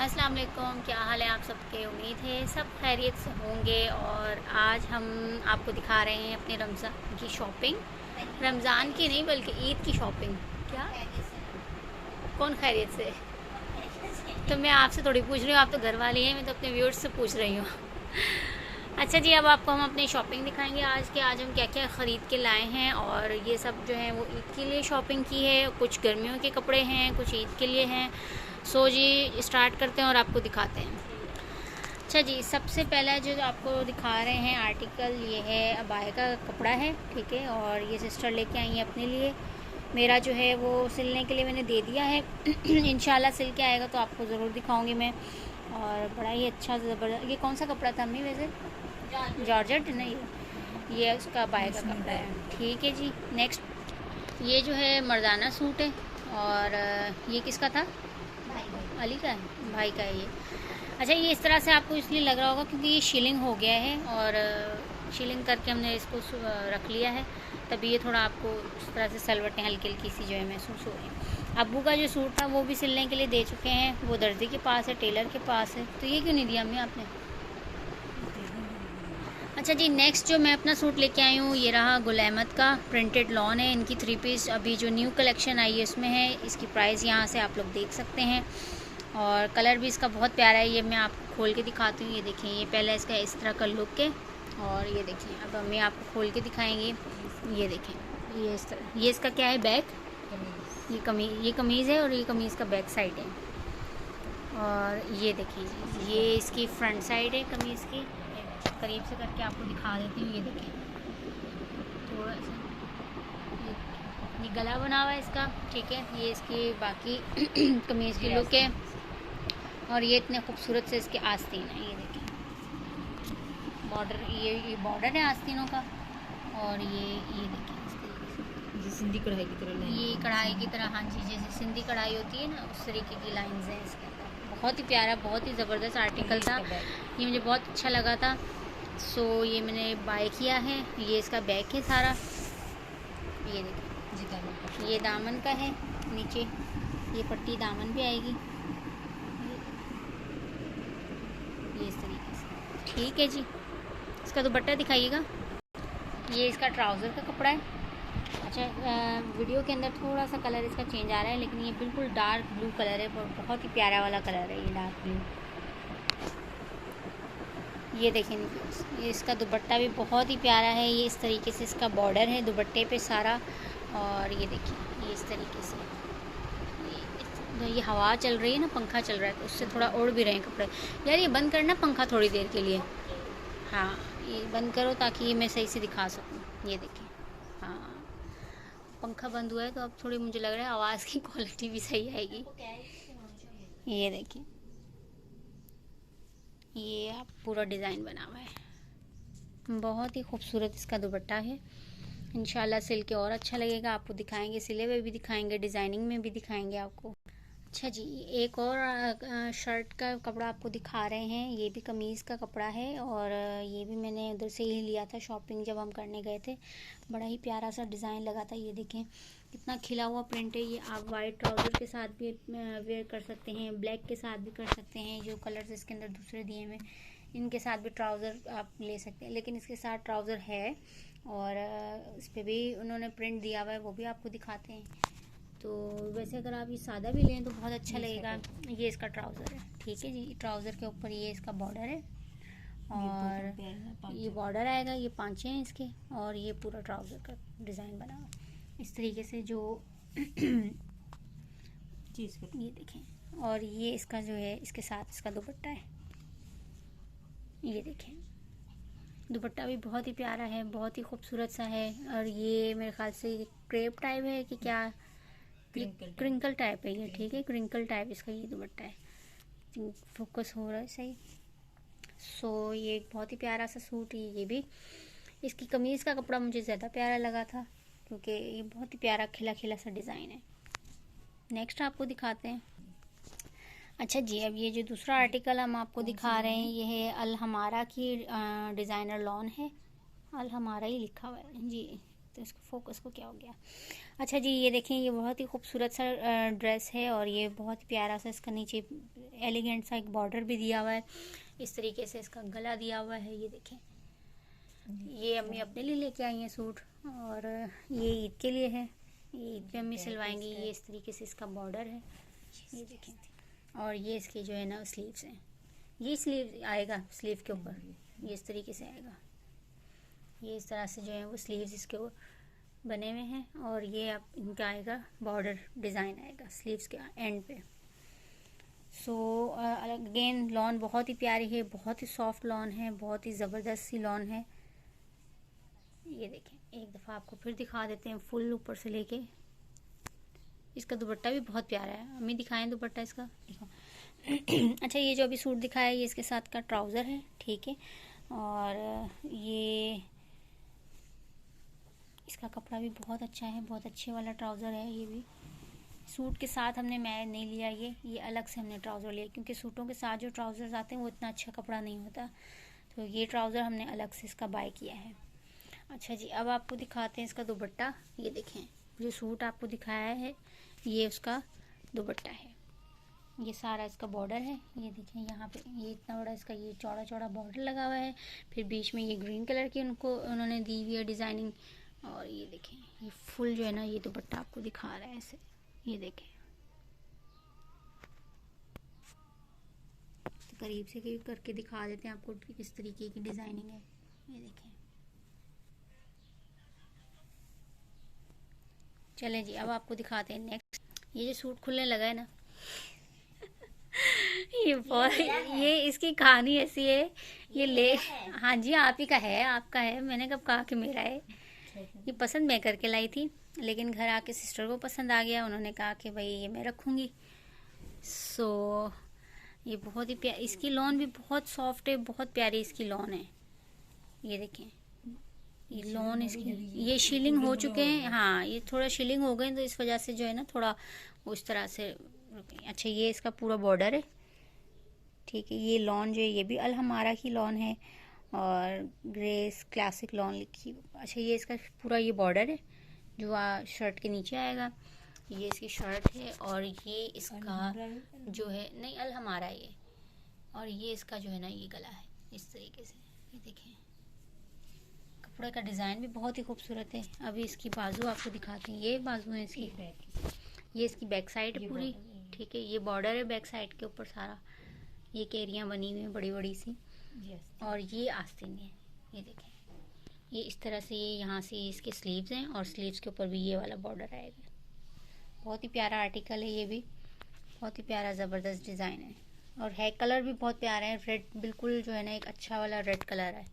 अस्सलाम वालेकुम, क्या हाल है आप सबके। उम्मीद है सब खैरियत से होंगे। और आज हम आपको दिखा रहे हैं अपने रमज़ान की शॉपिंग। रमज़ान की नहीं बल्कि ईद की शॉपिंग। क्या कौन खैरियत से? तो मैं आपसे थोड़ी पूछ रही हूँ, आप तो घर वाली हैं, मैं तो अपने व्यूअर्स से पूछ रही हूँ। अच्छा जी, अब आपको हम अपनी शॉपिंग दिखाएंगे आज हम क्या क्या ख़रीद के लाए हैं। और ये सब जो है वो ईद के लिए शॉपिंग की है, कुछ गर्मियों के कपड़े हैं, कुछ ईद के लिए हैं। सो जी स्टार्ट करते हैं और आपको दिखाते हैं। अच्छा जी, सबसे पहला जो आपको दिखा रहे हैं आर्टिकल, ये है अबाया का कपड़ा है, ठीक है। और ये सिस्टर लेके आई हैं अपने लिए। मेरा जो है वो सिलने के लिए मैंने दे दिया है। इंशाल्लाह सिल के आएगा तो आपको ज़रूर दिखाऊंगी मैं। और बड़ा ही अच्छा ज़बरदस्त, ये कौन सा कपड़ा था अम्मी वैसे? जॉर्जेट नहीं, ये उसका अबाया का कपड़ा है, ठीक है जी। नेक्स्ट ये जो है मर्दाना सूट है। और ये किसका था? अली का है, भाई का है ये। अच्छा, ये इस तरह से आपको इसलिए लग रहा होगा क्योंकि ये शीलिंग हो गया है और शीलिंग करके हमने इसको रख लिया है, तभी ये थोड़ा आपको इस तरह से सलवटें हल्की हल्की सी जो है महसूस हो रही हैं। अब्बू का जो सूट था वो भी सिलने के लिए दे चुके हैं, वो दर्जी के पास है, टेलर के पास है। तो ये क्यों नहीं दिया अम्मी आपने? अच्छा जी, नेक्स्ट जो मैं अपना सूट लेके आई हूँ, ये रहा गुल अहमद का प्रिंटेड लॉन है। इनकी 3 पीस अभी जो न्यू कलेक्शन आई है उसमें है। इसकी प्राइस यहाँ से आप लोग देख सकते हैं। और कलर भी इसका बहुत प्यारा है। ये मैं आपको खोल के दिखाती हूँ। ये देखें, ये पहला इसका इस तरह का लुक है। और ये देखें, अब हमें आपको खोल के दिखाएंगे। ये देखें, ये इस तरह, ये इसका क्या है, बैक, ये कमीज़ है और ये कमीज़ का बैक साइड है। और ये देखिए जी, ये इसकी फ्रंट साइड है कमीज़ की। करीब से करके आपको दिखा देती हूँ। ये देखिए थोड़ा सा, ये गला बना हुआ है इसका, ठीक है। ये इसकी बाकी कमीज़ की लुक है। और ये इतने खूबसूरत से इसके आस्तीन है। ये देखिए बॉर्डर, ये बॉर्डर है आस्तीनों का। और ये देखिए इस तरीके से, सिंधी कढ़ाई की तरह लाइन, ये कढ़ाई की तरह, हाँ जी, जैसे सिंधी कढ़ाई होती है ना, उस तरीके की लाइंस हैं इसके अंदर। बहुत ही प्यारा, बहुत ही ज़बरदस्त आर्टिकल था, ये मुझे बहुत अच्छा लगा था। सो ये मैंने बाय किया है। ये इसका बैक है सारा। ये देखिए, ये दामन का है, नीचे ये पट्टी दामन भी आएगी, ये इस तरीके से, ठीक है जी। इसका दुपट्टा दिखाइएगा। ये इसका ट्राउज़र का कपड़ा है। अच्छा, वीडियो के अंदर थोड़ा सा कलर इसका चेंज आ रहा है, लेकिन ये बिल्कुल डार्क ब्लू कलर है, बहुत ही प्यारा वाला कलर है ये डार्क ब्लू। ये देखें, ये इसका दुपट्टा भी बहुत ही प्यारा है। ये इस तरीके से इसका बॉर्डर है दुपट्टे पे सारा। और ये देखिए, ये इस तरीके से, ये हवा चल रही है ना, पंखा चल रहा है, तो उससे थोड़ा उड़ भी रहे हैं कपड़े। यार ये बंद करना पंखा थोड़ी देर के लिए। हाँ, ये बंद करो ताकि ये मैं सही से दिखा सकूँ। ये देखिए, हाँ, पंखा बंद हुआ है तो अब थोड़ी मुझे लग रहा है आवाज़ की क्वालिटी भी सही आएगी। ये देखिए, ये आप पूरा डिज़ाइन बना हुआ है, बहुत ही खूबसूरत इसका दुपट्टा है। इंशाल्लाह सिल के और अच्छा लगेगा, आपको दिखाएंगे, सिले हुए भी दिखाएंगे, डिज़ाइनिंग में भी दिखाएंगे आपको। अच्छा जी, एक और शर्ट का कपड़ा आपको दिखा रहे हैं। ये भी कमीज़ का कपड़ा है और ये भी मैंने उधर से ही लिया था शॉपिंग, जब हम करने गए थे। बड़ा ही प्यारा सा डिज़ाइन लगा था। ये देखें कितना खिला हुआ प्रिंट है। ये आप वाइट ट्राउज़र के साथ भी वेयर कर सकते हैं, ब्लैक के साथ भी कर सकते हैं। जो कलर्स इसके अंदर दूसरे दिए हुए, इनके साथ भी ट्राउज़र आप ले सकते हैं, लेकिन इसके साथ ट्राउज़र है और इस पर भी उन्होंने प्रिंट दिया हुआ है, वो भी आपको दिखाते हैं। तो वैसे अगर आप ये सादा भी लें तो बहुत अच्छा लगेगा। ये इसका ट्राउज़र है, ठीक है जी। ट्राउज़र के ऊपर ये इसका बॉर्डर है और ये बॉर्डर आएगा, ये पांचे हैं इसके, और ये पूरा ट्राउज़र का डिज़ाइन बना हुआ इस तरीके से जो चीज़ को, ये देखें। और ये इसका जो है, इसके साथ इसका दुपट्टा है। ये देखें, दुपट्टा भी बहुत ही प्यारा है, बहुत ही खूबसूरत सा है। और ये मेरे ख्याल से क्रेप टाइप है कि क्या, क्रिंकल टाइप है ये, ठीक है, क्रिंकल टाइप इसका ये दुपट्टा है। फोकस हो रहा है सही। सो ये एक बहुत ही प्यारा सा सूट है। ये भी, इसकी कमीज़ का कपड़ा मुझे ज़्यादा प्यारा लगा था क्योंकि ये बहुत ही प्यारा खिला खिला सा डिज़ाइन है। नेक्स्ट आपको दिखाते हैं। अच्छा जी, अब ये जो दूसरा आर्टिकल हम आपको दिखा रहे हैं, ये है अल हमारा की डिज़ाइनर लॉन है। अल हमारा ही लिखा हुआ है जी, सकते हैं। इसको फोकस को क्या हो गया। अच्छा जी, ये देखें, ये बहुत ही खूबसूरत सा ड्रेस है और ये बहुत ही प्यारा सा इसका नीचे एलिगेंट सा एक बॉर्डर भी दिया हुआ है। इस तरीके से इसका गला दिया हुआ है। ये देखें, ये अम्मी अपने लिए लेके आई हैं सूट और ये ईद के लिए है। ये ईद पे अम्मी सिलवाएंगी। ये इस तरीके से इसका बॉर्डर है, ये देखें। और ये इसके जो है ना स्लीव्स हैं, ये स्लीव आएगा स्लीव के ऊपर, ये इस तरीके से आएगा। ये इस तरह से जो है वो स्लीव्स इसके बने हुए हैं और ये आप इनका आएगा बॉर्डर डिज़ाइन आएगा स्लीव्स के एंड पे। सो अगेन लॉन बहुत ही प्यारी है, बहुत ही सॉफ्ट लॉन है, बहुत ही ज़बरदस्त सी लॉन है। ये देखें, एक दफ़ा आपको फिर दिखा देते हैं फुल ऊपर से लेके। इसका दुपट्टा भी बहुत प्यारा है। अम्मी दिखाएं दुपट्टा इसका, दिखाओ। अच्छा, ये जो अभी सूट दिखाया है ये इसके साथ का ट्राउज़र है, ठीक है। और ये इसका कपड़ा भी बहुत अच्छा है, बहुत अच्छे वाला ट्राउज़र है। ये भी सूट के साथ हमने मैं नहीं लिया, ये अलग से हमने ट्राउज़र लिया, क्योंकि सूटों के साथ जो ट्राउज़र्स आते हैं वो इतना अच्छा कपड़ा नहीं होता, तो ये ट्राउज़र हमने अलग से इसका बाय किया है। अच्छा जी, अब आपको दिखाते हैं इसका दुपट्टा। ये देखें, जो सूट आपको दिखाया है ये उसका दुपट्टा है। ये सारा इसका बॉर्डर है। ये देखें, यहाँ पे ये इतना बड़ा इसका ये चौड़ा चौड़ा बॉर्डर लगा हुआ है। फिर बीच में ये ग्रीन कलर की उन्होंने दी हुई है डिज़ाइनिंग। और ये देखें, ये फुल जो है ना ये दुपट्टा आपको दिखा रहा है ऐसे। ये देखें, तो करीब से करके दिखा देते हैं आपको किस तरीके की डिज़ाइनिंग है। ये देखें। चलें जी, अब आपको दिखाते हैं नेक्स्ट। ये जो सूट खुलने लगा है ना ये इसकी कहानी ऐसी है। ये हाँ जी, आप ही का है, आपका है। मैंने कब कहा कि मेरा है। ये पसंद मैं करके लाई थी, लेकिन घर आके सिस्टर को पसंद आ गया। उन्होंने कहा कि भाई ये मैं रखूँगी। सो ये बहुत ही इसकी लॉन भी बहुत सॉफ्ट है, बहुत प्यारी इसकी लॉन है। ये देखें, ये लॉन इसकी ये शीलिंग हो चुके हैं। हाँ, ये थोड़ा शीलिंग हो गए तो इस वजह से जो है ना थोड़ा उस तरह से। अच्छा, ये इसका पूरा बॉर्डर है, ठीक है। ये लॉन जो है ये भी अलहमारा की लॉन है और ग्रेस क्लासिक लॉन लिखी। अच्छा, ये इसका पूरा ये बॉर्डर है जो शर्ट के नीचे आएगा। ये इसकी शर्ट है और ये इसका जो है नहीं अलहमारा ये। और ये इसका जो है ना ये गला है इस तरीके से। ये देखें, कपड़े का डिज़ाइन भी बहुत ही खूबसूरत है। अभी इसकी बाजू आपको दिखाते हैं। ये बाजू है इसकी, ये इसकी बैक साइड है पूरी, ठीक है। ये बॉर्डर है बैक साइड के ऊपर सारा, ये केरियाँ बनी हुई हैं बड़ी बड़ी सी। और ये आस्तीन है। ये देखें, ये इस तरह से ये यहाँ से इसके स्लीव्स हैं और स्लीव्स के ऊपर भी ये वाला बॉर्डर आएगा। बहुत ही प्यारा आर्टिकल है ये भी, बहुत ही प्यारा ज़बरदस्त डिज़ाइन है। और है कलर भी बहुत प्यारा है, रेड बिल्कुल जो है ना एक अच्छा वाला रेड कलर है।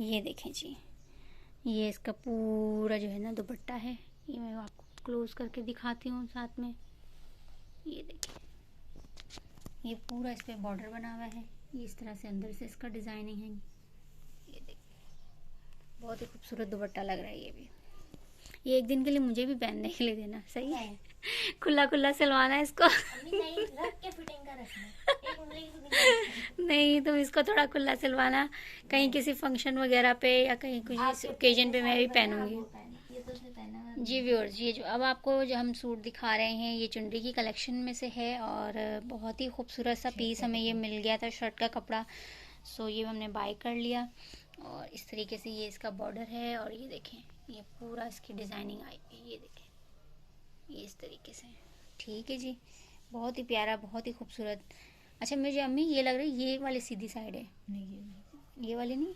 ये देखें जी, ये इसका पूरा जो है ना दुपट्टा है। ये मैं आपको क्लोज करके दिखाती हूँ साथ में। ये देखें, ये पूरा इस पर बॉर्डर बना हुआ है। ये इस तरह से अंदर से इसका डिज़ाइनिंग है। ये देखिए, बहुत ही खूबसूरत दुपट्टा लग रहा है ये भी। ये एक दिन के लिए मुझे भी पहनने के लिए देना, सही है। खुला खुला सिलवाना है इसको। नहीं, रख के फिटिंग का रखना। नहीं, तुम इसको थोड़ा खुला सिलवाना, कहीं किसी फंक्शन वगैरह पे या कहीं कुछ ओकेजन पे मैं भी पहनूंगी। जी व्यूअर्स, ये जो अब आपको जो हम सूट दिखा रहे हैं ये चुनरी की कलेक्शन में से है और बहुत ही खूबसूरत सा पीस हमें ये मिल गया था शर्ट का कपड़ा। सो ये हमने बाय कर लिया और इस तरीके से ये इसका बॉर्डर है। और ये देखें, ये पूरा इसकी डिज़ाइनिंग आई है। ये देखें, ये इस तरीके से, ठीक है जी। बहुत ही प्यारा, बहुत ही खूबसूरत। अच्छा, मुझे अम्मी ये लग रही है ये वाली सीधी साइड है, नहीं ये वाली नहीं।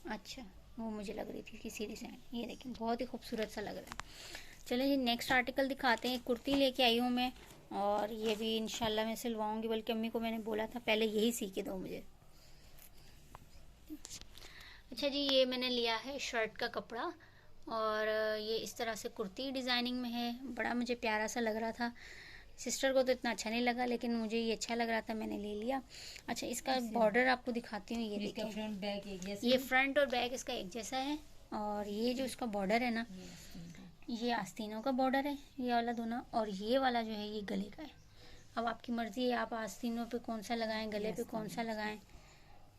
अच्छा, वो मुझे लग रही थी कि सीधी साइड। ये देखें, बहुत ही खूबसूरत सा लग रहा है। चलिए जी, नेक्स्ट आर्टिकल दिखाते हैं। कुर्ती लेके आई हूँ मैं और ये भी इंशाल्लाह मैं सिलवाऊँगी, बल्कि अम्मी को मैंने बोला था पहले यही सी के दो मुझे। अच्छा जी, ये मैंने लिया है शर्ट का कपड़ा और ये इस तरह से कुर्ती डिज़ाइनिंग में है। बड़ा मुझे प्यारा सा लग रहा था। सिस्टर को तो इतना अच्छा नहीं लगा, लेकिन मुझे ये अच्छा लग रहा था, मैंने ले लिया। अच्छा, इसका बॉर्डर आपको दिखाती हूँ। ये देखिए, फ्रंट बैक एक जैसा, ये फ्रंट और बैक इसका एक जैसा है। और ये जो इसका बॉर्डर है ना, ये आस्तीनों का बॉर्डर है, ये वाला दोनों। और ये वाला जो है ये गले का है। अब आपकी मर्ज़ी है, आप आस्तीनों पे कौन सा लगाएं, गले पे कौन सा लगाएं,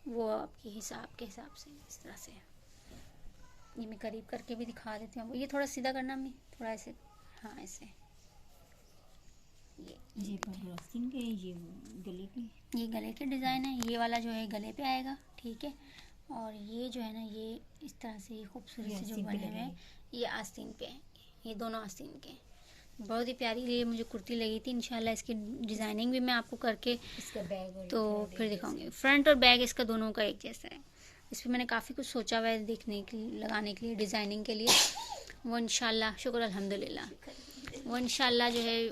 वो आपके हिसाब से। इस तरह से ये मैं करीब करके भी दिखा देती हूँ। ये थोड़ा सीधा करना, मैं थोड़ा ऐसे, हाँ ऐसे। ये आस्तीन के, ये गले के, ये गले के डिज़ाइन है। ये वाला जो है गले पे आएगा, ठीक है। और ये जो है ना, ये इस तरह से खूबसूरत से जो बने हुए हैं, ये आस्तीन पे है। ये दोनों आस्तीन के, बहुत ही प्यारी ये मुझे कुर्ती लगी थी। इंशाल्लाह इसकी डिज़ाइनिंग भी मैं आपको करके इसका बैग और तो फिर दिखाऊंगी। फ्रंट और बैग इसका दोनों का एक जैसा है। इस पर मैंने काफ़ी कुछ सोचा हुआ है देखने के लिए, लगाने के लिए, डिज़ाइनिंग के लिए। वो इंशाल्लाह, शुक्र अल्हम्दुलिल्लाह, वो इंशाल्लाह जो है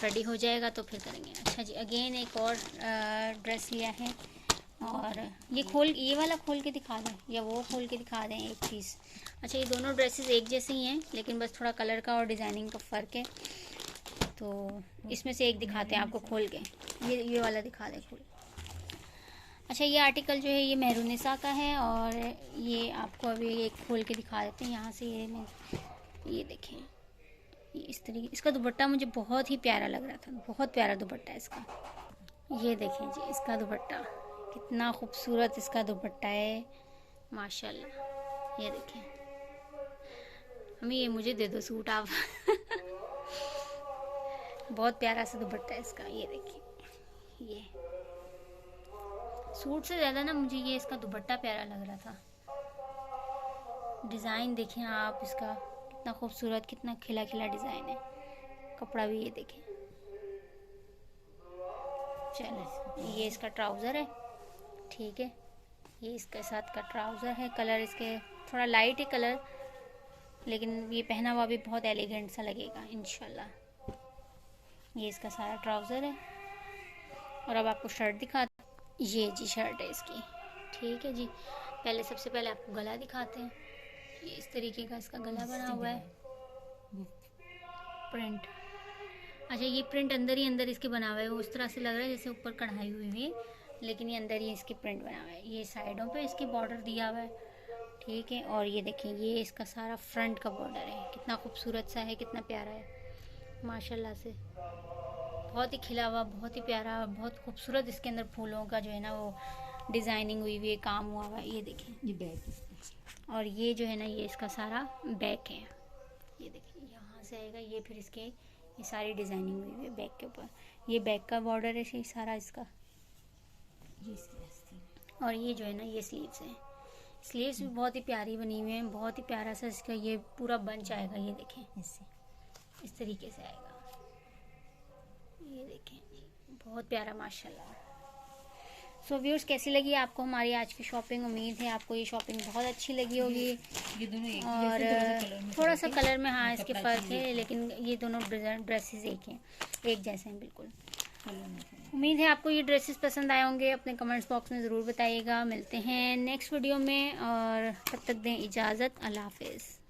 रेडी हो जाएगा तो फिर करेंगे। अच्छा जी, अगेन एक और ड्रेस लिया है। और ये वाला खोल के दिखा दें या वो खोल के दिखा दें एक चीज़। अच्छा, ये दोनों ड्रेसेस एक जैसे ही हैं, लेकिन बस थोड़ा कलर का और डिज़ाइनिंग का फ़र्क है। तो इसमें से एक दिखाते हैं आपको खोल के। ये वाला दिखा दें खोल। अच्छा, ये आर्टिकल जो है ये मेहरूनिसा का है। और ये आपको अभी एक खोल के दिखा देते हैं यहाँ से। ये देखें, ये इस तरीके, इसका दुपट्टा मुझे बहुत ही प्यारा लग रहा था, बहुत प्यारा दुपट्टा है इसका। ये देखें जी, इसका दुपट्टा कितना खूबसूरत इसका दुपट्टा है माशाल्लाह। ये देखें, हमें ये मुझे दे दो सूट आप। बहुत प्यारा सा दुपट्टा है इसका। ये देखिए, ये सूट से ज़्यादा ना मुझे ये इसका दुपट्टा प्यारा लग रहा था। डिज़ाइन देखें आप इसका, कितना खूबसूरत, कितना खिला खिला डिज़ाइन है। कपड़ा भी ये देखें। चलो, ये इसका ट्राउज़र है, ठीक है। ये इसके साथ का ट्राउज़र है। कलर इसके थोड़ा लाइट है कलर, लेकिन ये पहना हुआ भी बहुत एलिगेंट सा लगेगा इंशाल्लाह। ये इसका सारा ट्राउज़र है। और अब आपको शर्ट दिखाते, ये जी शर्ट है इसकी, ठीक है जी। सबसे पहले आपको गला दिखाते हैं। ये इस तरीके का इसका गला बना हुआ है, प्रिंट। अच्छा, ये प्रिंट अंदर ही अंदर इसके बना हुआ है। वो उस तरह से लग रहा है जैसे ऊपर कढ़ाई हुई है, लेकिन ये अंदर ही इसकी प्रिंट बना हुआ है। ये साइडों पे इसकी बॉर्डर दिया हुआ है, ठीक है। और ये देखें, ये इसका सारा फ्रंट का बॉर्डर है। कितना खूबसूरत सा है, कितना प्यारा है माशाल्लाह से। बहुत ही खिला हुआ, बहुत ही प्यारा, बहुत खूबसूरत। इसके अंदर फूलों का जो है ना वो डिज़ाइनिंग हुई हुई है, काम हुआ हुआ है। ये देखें, ये बैग। और ये जो है ना, ये इसका सारा बैक है। ये देखिए, यहाँ से आएगा ये, फिर इसके ये सारी डिज़ाइनिंग हुई हुई है बैक के ऊपर। ये बैक का बॉर्डर है सारा इसका। और ये जो है ना, ये स्लीव्स है। स्लीव्स भी बहुत ही प्यारी बनी हुई हैं, बहुत ही प्यारा सा इसका ये पूरा बंच आएगा। ये देखें, इस तरीके से आएगा। ये देखें, बहुत प्यारा माशाल्लाह। सो व्यूअर्स, कैसी लगी आपको हमारी आज की शॉपिंग? उम्मीद है आपको ये शॉपिंग बहुत अच्छी लगी होगी। ये दोनों एक और थोड़ा सा कलर में हाँ इसके फ़र्क है, लेकिन ये दोनों ड्रेसेस एक हैं, एक जैसे हैं बिल्कुल। उम्मीद है आपको ये ड्रेसेस पसंद आए होंगे। अपने कमेंट्स बॉक्स में ज़रूर बताइएगा। मिलते हैं नेक्स्ट वीडियो में, और तब तक दें इजाज़त। अल्लाह हाफ़िज़।